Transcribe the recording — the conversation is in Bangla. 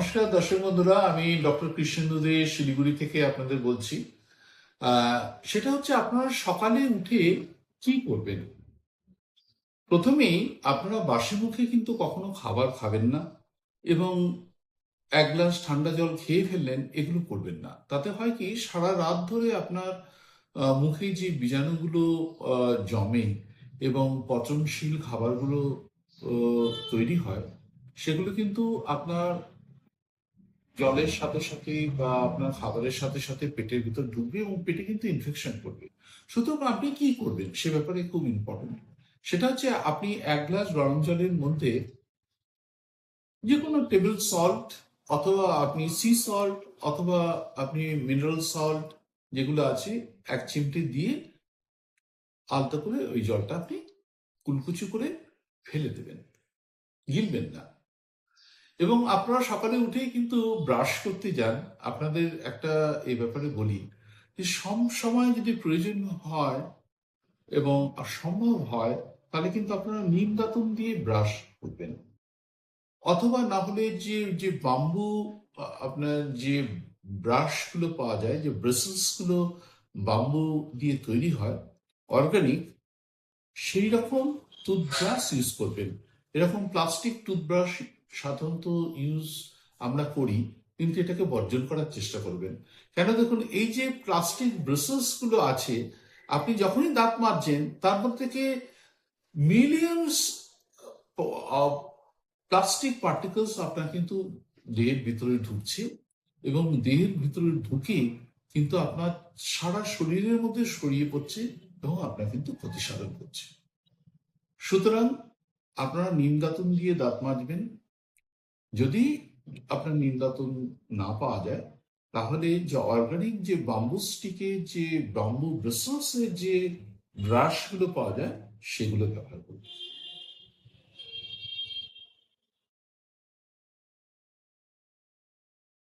নমস্কার দর্শক বন্ধুরা, আমি ডক্টর কৃষ্ণেন্দু দে শিলিগুড়ি থেকে আপনাদের বলছি। সেটা হচ্ছে আপনারা সকালে উঠে কি করবেন। প্রথমেই আপনারা বাসি মুখে কিন্তু কখনো খাবার খাবেন না, এবং এক গ্লাস ঠান্ডা জল খেয়ে ফেললেন, এগুলো করবেন না। তাতে হয় কি, সারা রাত ধরে আপনার মুখে যে বীজাণুগুলো জমে এবং পচনশীল খাবারগুলো তৈরি হয়, সেগুলো কিন্তু আপনার জলের সাথে সাথে বা আপনার খাবারের সাথে সাথে পেটের ভিতর ঢুকবে এবং পেটে কিন্তু ইনফেকশন করবে। সুতরাং আপনি কি করবেন সে ব্যাপারে খুব ইম্পর্টেন্ট। সেটা হচ্ছে আপনি এক গ্লাস গরম জলের মধ্যে যে কোনো টেবিল সল্ট, অথবা আপনি সি সল্ট, অথবা আপনি মিনারেল সল্ট যেগুলো আছে, এক চিমটি দিয়ে আলতো করে ওই জলটা আপনি কুলকুচি করে ফেলে দেবেন, গিলবেন না। এবং আপনারা সকালে উঠেই কিন্তু ব্রাশ করতে যান। আপনাদের একটা এই ব্যাপারে বলি যে সব সময় যদি প্রয়োজন হয় এবং সম্ভব হয়, তাহলে কিন্তু আপনারা নিম দাতুন দিয়ে ব্রাশ করবেন। অথবা না হলে যে যে বাম্বু আপনার যে ব্রাশগুলো পাওয়া যায়, যে ব্রেসেলসগুলো বাম্বু দিয়ে তৈরি হয়, অর্গানিক, সেই রকম টুথব্রাশ ইউজ করবেন। এরকম প্লাস্টিক টুথব্রাশ সাধারণত ইউজ আমরা করি, কিন্তু এটাকে বর্জন করার চেষ্টা করবেন। কেন, দেখুন, এই যে প্লাস্টিক ব্রাশেস গুলো আছে, আপনি যখনই দাঁত মাজছেন তার মধ্যে থেকে মিলিয়নস অফ প্লাস্টিক পার্টিকেলস আপনার কিন্তু দেহের ভিতরে ঢুকছে, এবং দেহের ভিতরে ঢুকে কিন্তু আপনার সারা শরীরের মধ্যে ছড়িয়ে পড়ছে এবং আপনার কিন্তু ক্ষতি সাধন করছে। সুতরাং আপনারা নিম দাতুন দিয়ে দাঁত মাজবেন। যদি আপনার নিম দাতুন না পাওয়া যায়, তাহলে যে অর্গানিক যে বাম্বু স্টিকে যে বাম্বু ব্রেসলেসের যে ব্রাশগুলো পাওয়া যায়, সেগুলো ব্যবহার করুন।